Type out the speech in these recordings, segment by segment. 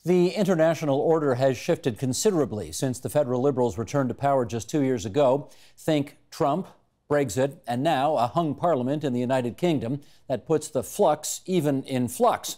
The international order has shifted considerably since the federal Liberals returned to power just 2 years ago. Think Trump, Brexit, and now a hung parliament in the United Kingdom that puts the flux even in flux.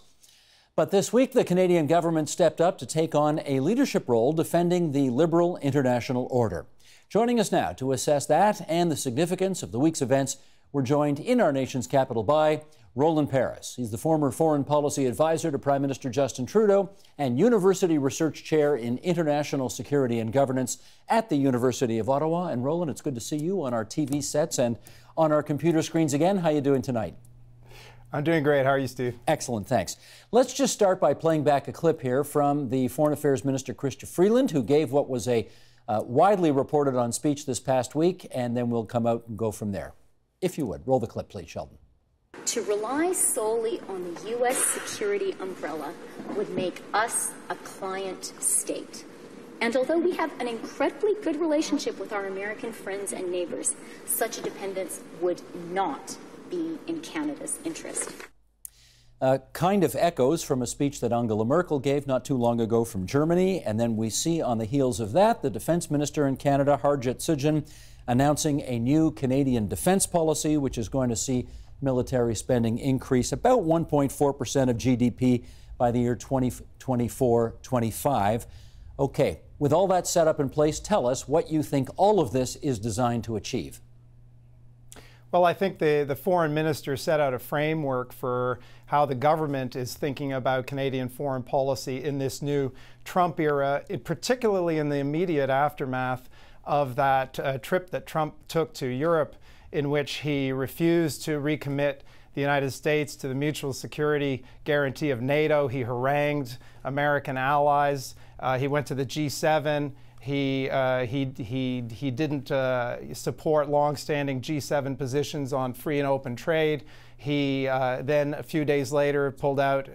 But this week, the Canadian government stepped up to take on a leadership role defending the liberal international order. Joining us now to assess that and the significance of the week's events, we're joined in our nation's capital by Roland Paris. He's the former foreign policy advisor to Prime Minister Justin Trudeau and University Research Chair in International Security and Governance at the University of Ottawa. And Roland, it's good to see you on our TV sets and on our computer screens again. How are you doing tonight? I'm doing great. How are you, Steve? Excellent, thanks. Let's just start by playing back a clip here from the Foreign Affairs Minister, Chrystia Freeland, who gave what was a widely reported on speech this past week, and then we'll come out and go from there. If you would, roll the clip, please, Sheldon. To rely solely on the U.S. security umbrella would make us a client state. And although we have an incredibly good relationship with our American friends and neighbors, such a dependence would not be in Canada's interest. Kind of echoes from a speech that Angela Merkel gave not too long ago from Germany. And then we see on the heels of that, the Defense Minister in Canada, Harjit Sajjan, announcing a new Canadian defense policy, which is going to see military spending increase about 1.4% of GDP by the year 2024-25. Okay, with all that set up in place, tell us what you think all of this is designed to achieve. Well, I think the foreign minister set out a framework for how the government is thinking about Canadian foreign policy in this new Trump era, particularly in the immediate aftermath of that trip that Trump took to Europe, in which he refused to recommit the United States to the mutual security guarantee of NATO. He harangued American allies. He went to the G7. He didn't support longstanding G7 positions on free and open trade. He then, a few days later,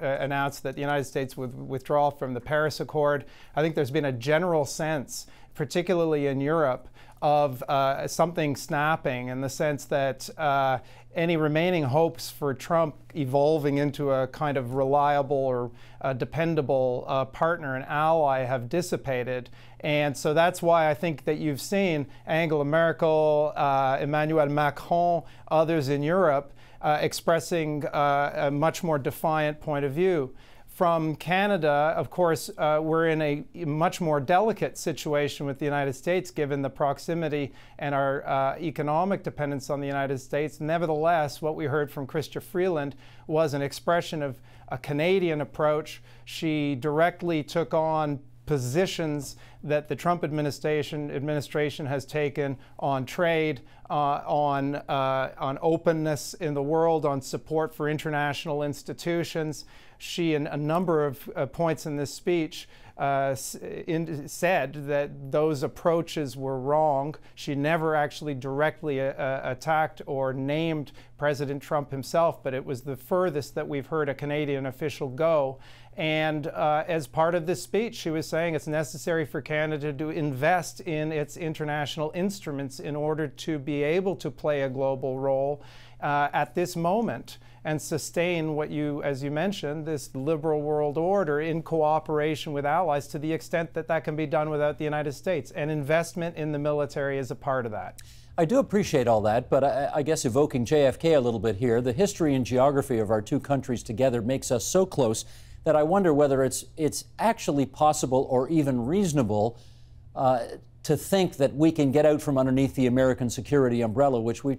announced that the United States would withdraw from the Paris Accord. I think there's been a general sense, particularly in Europe, of something snapping, in the sense that any remaining hopes for Trump evolving into a kind of reliable or dependable partner and ally have dissipated. And so that's why I think that you've seen Angela Merkel, Emmanuel Macron, others in Europe expressing a much more defiant point of view. From Canada, of course, we're in a much more delicate situation with the United States, given the proximity and our economic dependence on the United States. Nevertheless, what we heard from Chrystia Freeland was an expression of a Canadian approach. She directly took on positions that the Trump administration has taken on trade, on openness in the world, on support for international institutions. She, in a number of points in this speech, said that those approaches were wrong. She never actually directly attacked or named President Trump himself, but it was the furthest that we've heard a Canadian official go. And as part of this speech, she was saying it's necessary for Canada to invest in its international instruments in order to be able to play a global role at this moment and sustain what as you mentioned, this liberal world order in cooperation with allies to the extent that that can be done without the United States. And investment in the military is a part of that. I do appreciate all that, but I guess evoking JFK a little bit here, the history and geography of our two countries together makes us so close that I wonder whether it's actually possible or even reasonable to think that we can get out from underneath the American security umbrella, which we,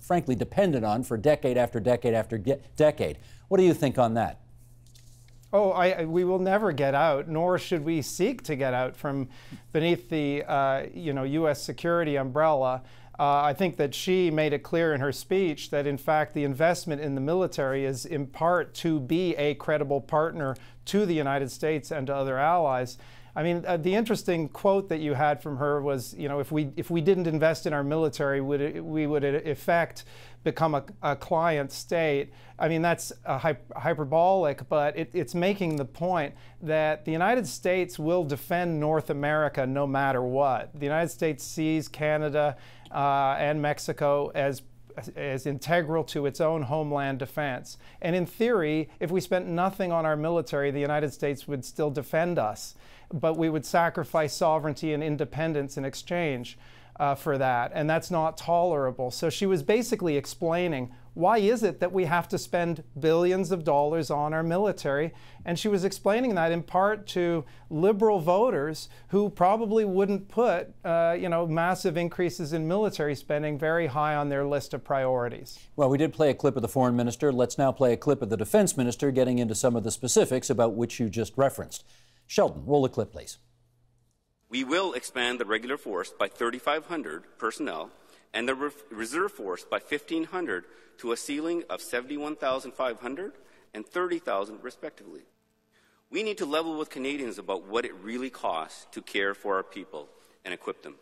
frankly depended on for decade after decade after decade. What do you think on that? Oh, we will never get out, nor should we seek to get out from beneath the U.S. security umbrella. I think that she made it clear in her speech that, in fact, the investment in the military is in part to be a credible partner to the United States and to other allies. I mean, the interesting quote that you had from her was, if we didn't invest in our military, we would in effect become a client state. I mean, that's hyperbolic, but it's making the point that the United States will defend North America no matter what. The United States sees Canada and Mexico as as integral to its own homeland defense. And in theory, if we spent nothing on our military, the United States would still defend us, but we would sacrifice sovereignty and independence in exchange for that, and that's not tolerable. So she was basically explaining, why is it that we have to spend billions of dollars on our military? And she was explaining that in part to liberal voters who probably wouldn't put massive increases in military spending very high on their list of priorities. Well, we did play a clip of the foreign minister. Let's now play a clip of the defense minister getting into some of the specifics about which you just referenced. Sheldon, roll the clip, please. We will expand the regular force by 3,500 personnel and the reserve force by 1,500 to a ceiling of 71,500 and 30,000 respectively. We need to level with Canadians about what it really costs to care for our people and equip them.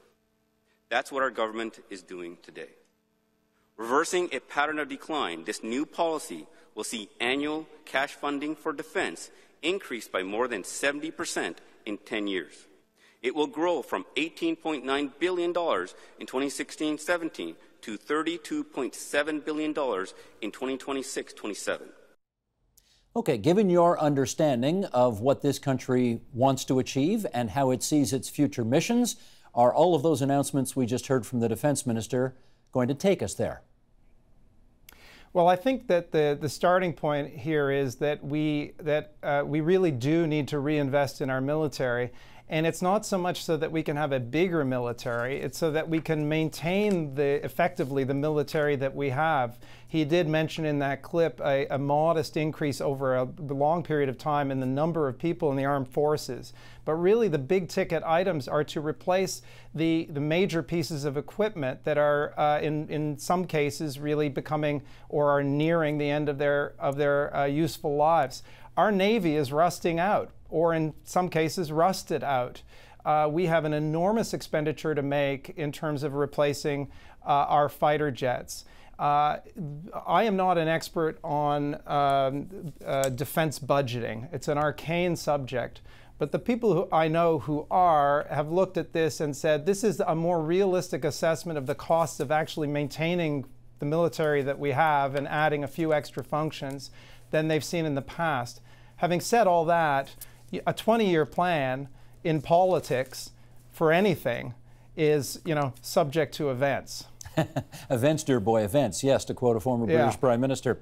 That's what our government is doing today. Reversing a pattern of decline, this new policy will see annual cash funding for defense increase by more than 70% in 10 years. It will grow from $18.9 billion in 2016-17 to $32.7 billion in 2026-27. Okay, given your understanding of what this country wants to achieve and how it sees its future missions, are all of those announcements we just heard from the defense minister going to take us there? Well, I think that the starting point here is that we really do need to reinvest in our military. And it's not so much so that we can have a bigger military, it's so that we can maintain effectively the military that we have. He did mention in that clip a modest increase over a long period of time in the number of people in the armed forces. But really the big ticket items are to replace the major pieces of equipment that are in some cases really becoming or are nearing the end of their useful lives. Our Navy is rusting out, or in some cases rusted out. We have an enormous expenditure to make in terms of replacing our fighter jets. I am not an expert on defense budgeting. It's an arcane subject. But the people who I know who are have looked at this and said this is a more realistic assessment of the costs of actually maintaining the military that we have and adding a few extra functions than they've seen in the past. Having said all that, a 20-year plan in politics for anything is, subject to events. Events, dear boy, events. Yes, to quote a former British Prime Minister.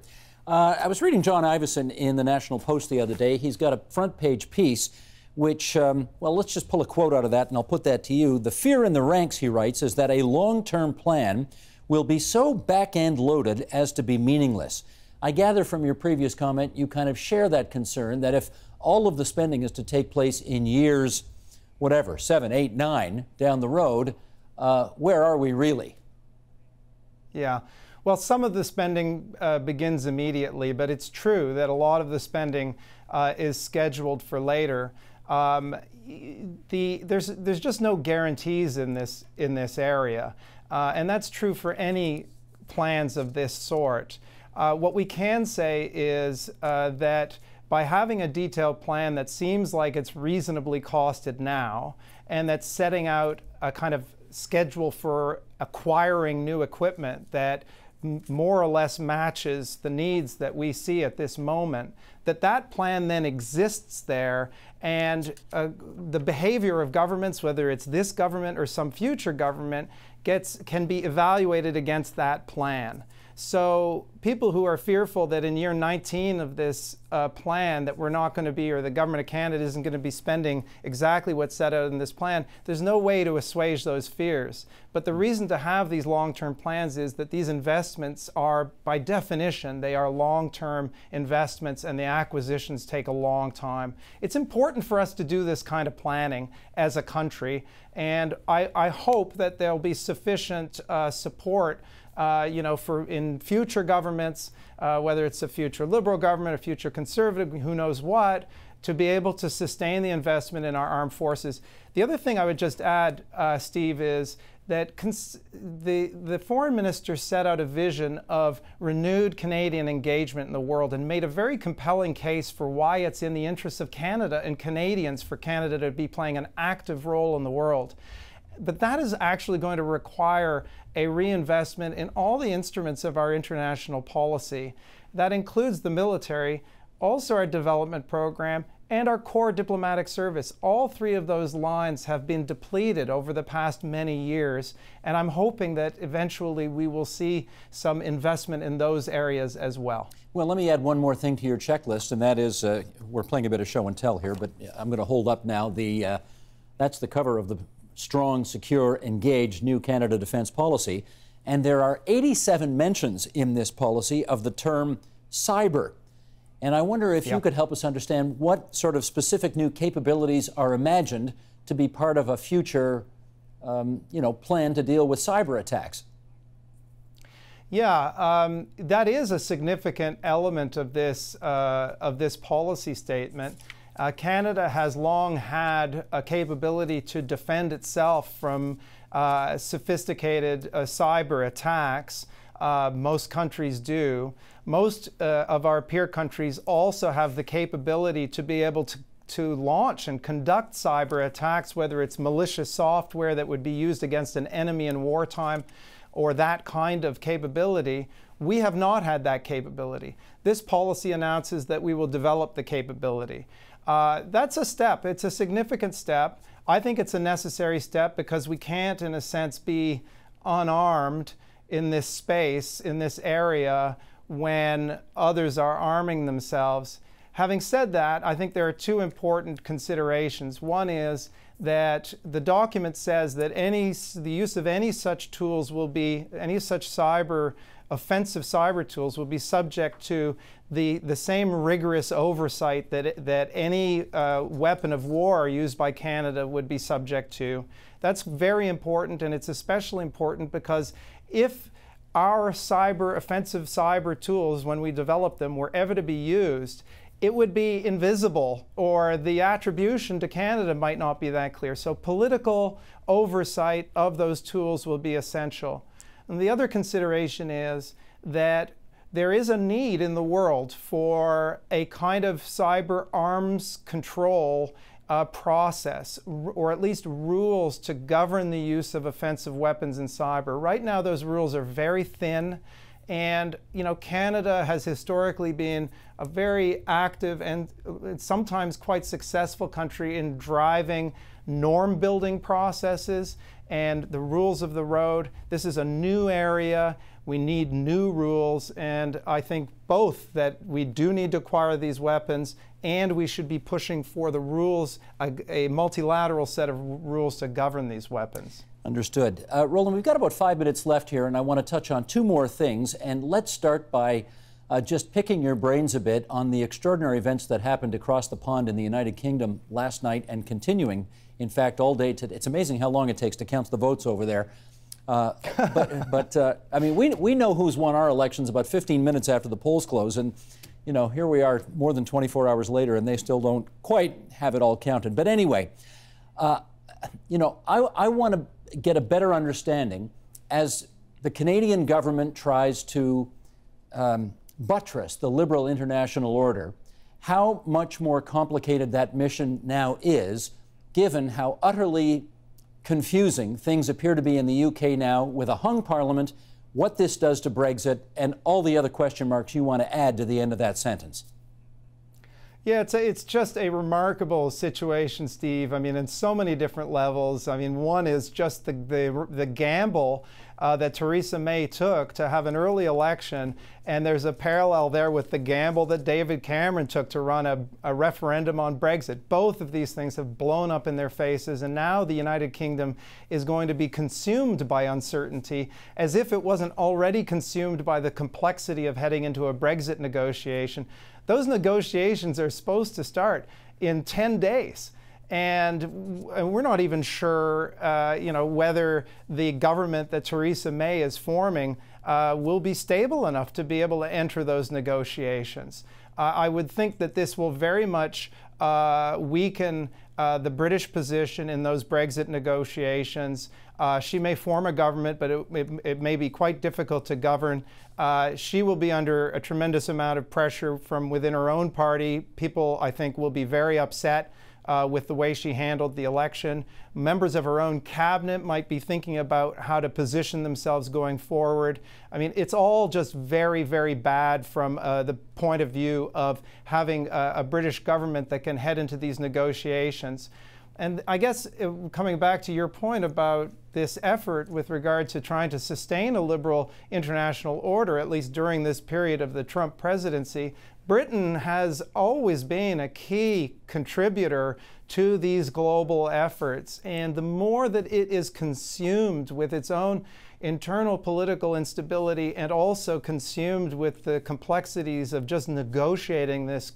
I was reading John Ivison in the National Post the other day. He's got a front page piece which, well, let's just pull a quote out of that and I'll put that to you. The fear in the ranks, he writes, is that a long-term plan will be so back-end loaded as to be meaningless. I gather from your previous comment you kind of share that concern that if all of the spending is to take place in years, whatever, 7, 8, 9 down the road, where are we really? Yeah. Well, some of the spending begins immediately, but it's true that a lot of the spending is scheduled for later. There's just no guarantees in this area, and that's true for any plans of this sort. What we can say is that by having a detailed plan that seems like it's reasonably costed now, and that's setting out a kind of schedule for acquiring new equipment that more or less matches the needs that we see at this moment, that plan then exists there, and the behavior of governments, whether it's this government or some future government, can be evaluated against that plan. So people who are fearful that in year 19 of this plan that we're not going to be, or the government of Canada isn't going to be spending exactly what's set out in this plan, there's no way to assuage those fears. But the reason to have these long-term plans is that these investments are, by definition, they are long-term investments, and the acquisitions take a long time. It's important for us to do this kind of planning as a country, and I hope that there'll be sufficient support in future governments, whether it's a future Liberal government, a future Conservative, who knows what, to be able to sustain the investment in our armed forces. The other thing I would just add, Steve, is that the foreign minister set out a vision of renewed Canadian engagement in the world and made a very compelling case for why it's in the interests of Canada and Canadians for Canada to be playing an active role in the world. But that is actually going to require a reinvestment in all the instruments of our international policy. That includes the military, also our development program, and our core diplomatic service. All three of those lines have been depleted over the past many years, and I'm hoping that eventually we will see some investment in those areas as well. Well, let me add one more thing to your checklist, and that is, we're playing a bit of show and tell here, but I'm going to hold up now that's the cover of the Strong, Secure, Engaged New Canada Defence Policy, and there are 87 mentions in this policy of the term cyber. And I wonder if you could help us understand what sort of specific new capabilities are imagined to be part of a future, plan to deal with cyber attacks. Yeah, that is a significant element of this policy statement. Canada has long had a capability to defend itself from sophisticated cyber attacks. Most countries do. Most of our peer countries also have the capability to be able to launch and conduct cyber attacks, whether it's malicious software that would be used against an enemy in wartime or that kind of capability. We have not had that capability. This policy announces that we will develop the capability. That's a step. It's a significant step. I think it's a necessary step because we can't, in a sense, be unarmed in this space, in this area, when others are arming themselves. Having said that, I think there are two important considerations. One is that the document says that the use of any such tools will be, any such offensive cyber tools will be subject to the same rigorous oversight that any weapon of war used by Canada would be subject to. That's very important, and it's especially important because if our offensive cyber tools, when we develop them, were ever to be used, it would be invisible, or the attribution to Canada might not be that clear. So political oversight of those tools will be essential. And the other consideration is that there is a need in the world for a kind of cyber arms control process, or at least rules to govern the use of offensive weapons in cyber. Right now, those rules are very thin. And, Canada has historically been a very active and sometimes quite successful country in driving norm-building processes and the rules of the road. This is a new area. We need new rules, and I think both that we do need to acquire these weapons and we should be pushing for the rules, a multilateral set of rules to govern these weapons. Understood. Roland, we've got about 5 minutes left here, and I want to touch on two more things. And let's start by just picking your brains a bit on the extraordinary events that happened across the pond in the United Kingdom last night and continuing, in fact, all day today. It's amazing how long it takes to count the votes over there. I mean, we know who's won our elections about 15 minutes after the polls close, and here we are more than 24 hours later, and they still don't quite have it all counted. But anyway, I want to get a better understanding as the Canadian government tries to buttress the liberal international order, how much more complicated that mission now is, given how utterly confusing things appear to be in the UK now with a hung parliament, what this does to Brexit, and all the other question marks you want to add to the end of that sentence. Yeah, it's just a remarkable situation, Steve. I mean, in so many different levels. I mean, one is just the gamble that Theresa May took to have an early election, and there's a parallel there with the gamble that David Cameron took to run a referendum on Brexit. Both of these things have blown up in their faces, and now the United Kingdom is going to be consumed by uncertainty, as if it wasn't already consumed by the complexity of heading into a Brexit negotiation. Those negotiations are supposed to start in 10 days. And we're not even sure, whether the government that Theresa May is forming will be stable enough to be able to enter those negotiations. I would think that this will very much weaken the British position in those Brexit negotiations. She may form a government, but it may be quite difficult to govern. She will be under a tremendous amount of pressure from within her own party. People, I think, will be very upset with the way she handled the election. Members of her own cabinet might be thinking about how to position themselves going forward. I mean, it's all just very, very bad from the point of view of having a British government that can head into these negotiations. And I guess coming back to your point about this effort with regard to trying to sustain a liberal international order, at least during this period of the Trump presidency, Britain has always been a key contributor to these global efforts. And the more that it is consumed with its own internal political instability and also consumed with the complexities of just negotiating this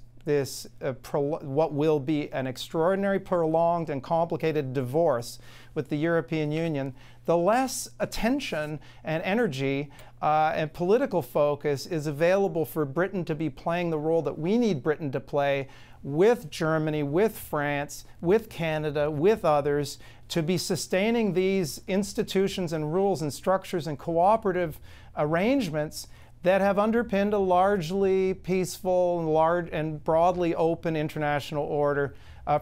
what will be an extraordinary, prolonged, and complicated divorce with the European Union, the less attention and energy and political focus is available for Britain to be playing the role that we need Britain to play with Germany, with France, with Canada, with others, to be sustaining these institutions and rules and structures and cooperative arrangements that have underpinned a largely peaceful and broadly open international order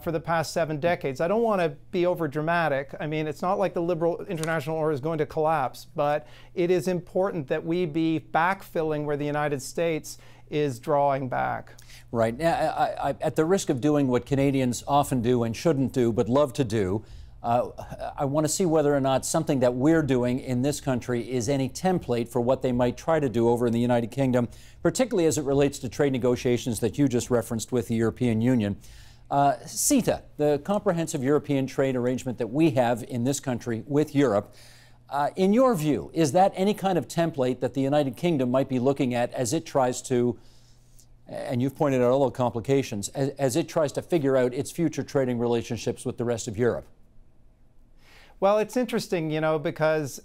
for the past 7 decades. I don't want to be over dramatic. I mean, it's not like the liberal international order is going to collapse, but it is important that we be backfilling where the United States is drawing back. Right. At the risk of doing what Canadians often do and shouldn't do, but love to do, I want to see whether or not something that we're doing in this country is any template for what they might try to do over in the United Kingdom, particularly as it relates to trade negotiations that you just referenced with the European Union. CETA, the comprehensive European trade arrangement that we have in this country with Europe, in your view, is that any kind of template that the United Kingdom might be looking at as it tries to, and you've pointed out all the complications, as it tries to figure out its future trading relationships with the rest of Europe? Well, it's interesting, you know, because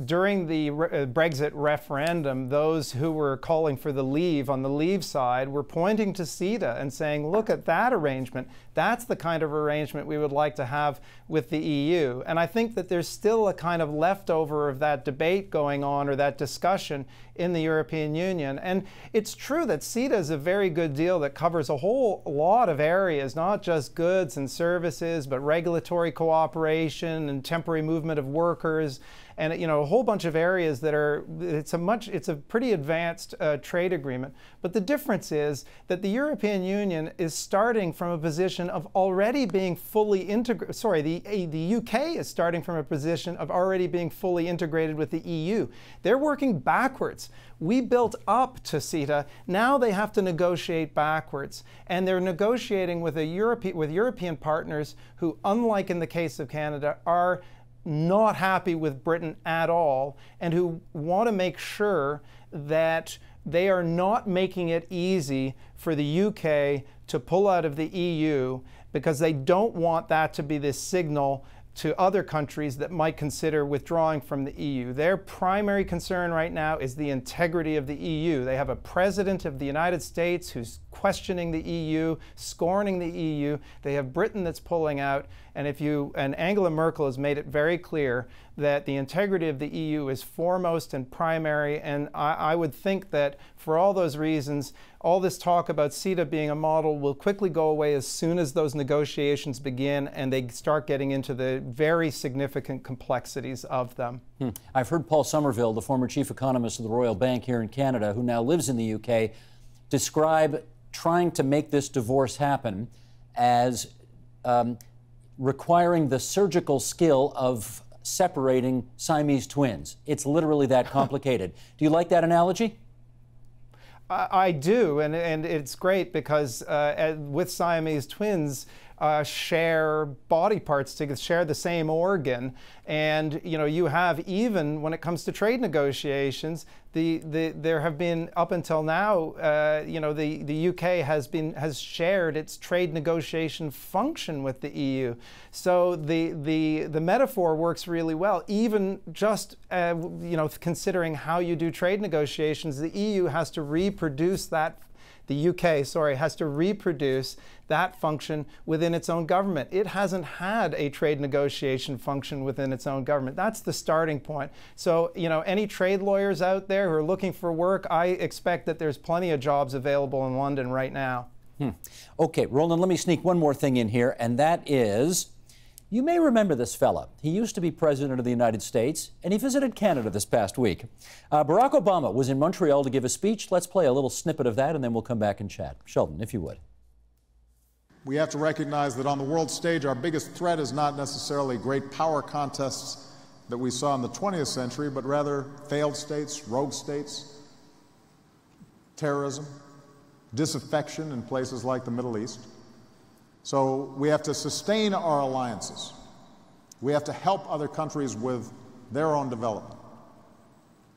during the Brexit referendum, those who were calling for the leave on the leave side were pointing to CETA and saying, look at that arrangement. That's the kind of arrangement we would like to have with the EU. And I think that there's still a kind of leftover of that debate going on, or that discussion in the European Union. And it's true that CETA is a very good deal that covers a whole lot of areas, not just goods and services, but regulatory cooperation and temporary movement of workers, and a whole bunch of areas that are, it's a pretty advanced trade agreement. But the difference is that the European Union is starting from a position of already being fully integrated. Sorry, the UK is starting from a position of already being fully integrated with the EU. They're working backwards. We built up to CETA. Now they have to negotiate backwards, and they're negotiating with European partners who, unlike in the case of Canada, are not happy with Britain at all, and who want to make sure that they are not making it easy for the UK to pull out of the EU, because they don't want that to be this signal to other countries that might consider withdrawing from the EU. Their primary concern right now is the integrity of the EU. They have a president of the United States who's questioning the EU, scorning the EU. They have Britain that's pulling out. And Angela Merkel has made it very clear that the integrity of the EU is foremost and primary. And I would think that for all those reasons, all this talk about CETA being a model will quickly go away as soon as those negotiations begin and they start getting into the very significant complexities of them. I've heard Paul Somerville, the former chief economist of the Royal Bank here in Canada, who now lives in the UK, describe trying to make this divorce happen as requiring the surgical skill of separating Siamese twins. It's literally that complicated. Do you like that analogy? I do, and it's great because with Siamese twins, share body parts together, share the same organ, and you have, even when it comes to trade negotiations, there have been up until now, the UK has shared its trade negotiation function with the EU. So the metaphor works really well. Even just considering how you do trade negotiations, the EU has to reproduce that. The UK, has to reproduce that function within its own government. It hasn't had a trade negotiation function within its own government. That's the starting point. So, any trade lawyers out there who are looking for work, I expect that there's plenty of jobs available in London right now. Okay, Roland, let me sneak one more thing in here, and that is, you may remember this fella. He used to be President of the United States, and he visited Canada this past week. Barack Obama was in Montreal to give a speech. Let's play a little snippet of that, and then we'll come back and chat. Sheldon, if you would. We have to recognize that on the world stage, our biggest threat is not necessarily great power contests that we saw in the 20th century, but rather failed states, rogue states, terrorism, disaffection in places like the Middle East. So we have to sustain our alliances. We have to help other countries with their own development.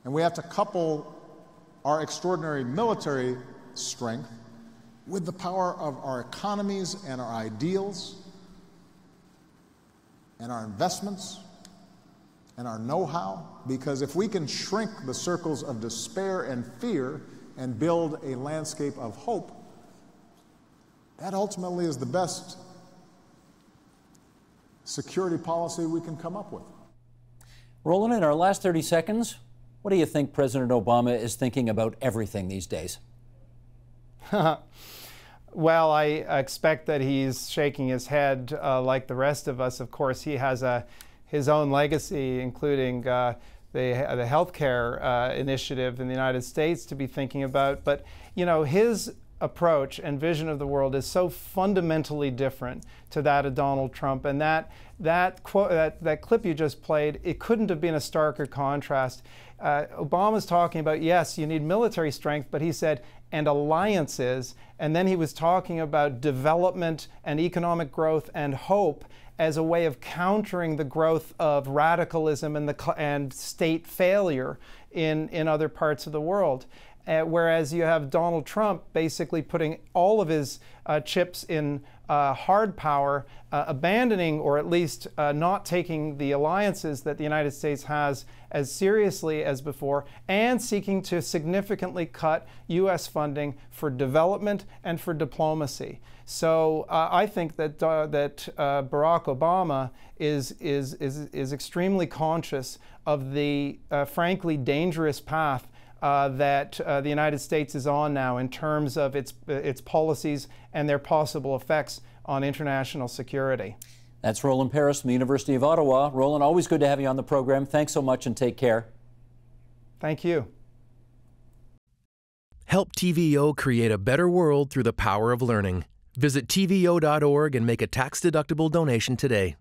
And we have to couple our extraordinary military strength with the power of our economies and our ideals and our investments and our know-how, because if we can shrink the circles of despair and fear and build a landscape of hope, that ultimately is the best security policy we can come up with. Roland, in our last 30 seconds, what do you think President Obama is thinking about everything these days? Well, I expect that he's shaking his head like the rest of us. Of course, he has his own legacy, including the healthcare initiative in the United States to be thinking about. But, you know, his approach and vision of the world is so fundamentally different to that of Donald Trump. And that clip you just played, it couldn't have been a starker contrast. Obama's talking about, yes, you need military strength, but he said, and alliances. And then he was talking about development and economic growth and hope as a way of countering the growth of radicalism and state failure in other parts of the world. Whereas you have Donald Trump basically putting all of his chips in hard power, abandoning or at least not taking the alliances that the United States has as seriously as before, and seeking to significantly cut U.S. funding for development and for diplomacy. So I think that Barack Obama is extremely conscious of the frankly dangerous path that the United States is on now in terms of its policies and their possible effects on international security. That's Roland Paris from the University of Ottawa. Roland, always good to have you on the program. Thanks so much and take care. Thank you. Help TVO create a better world through the power of learning. Visit TVO.org and make a tax-deductible donation today.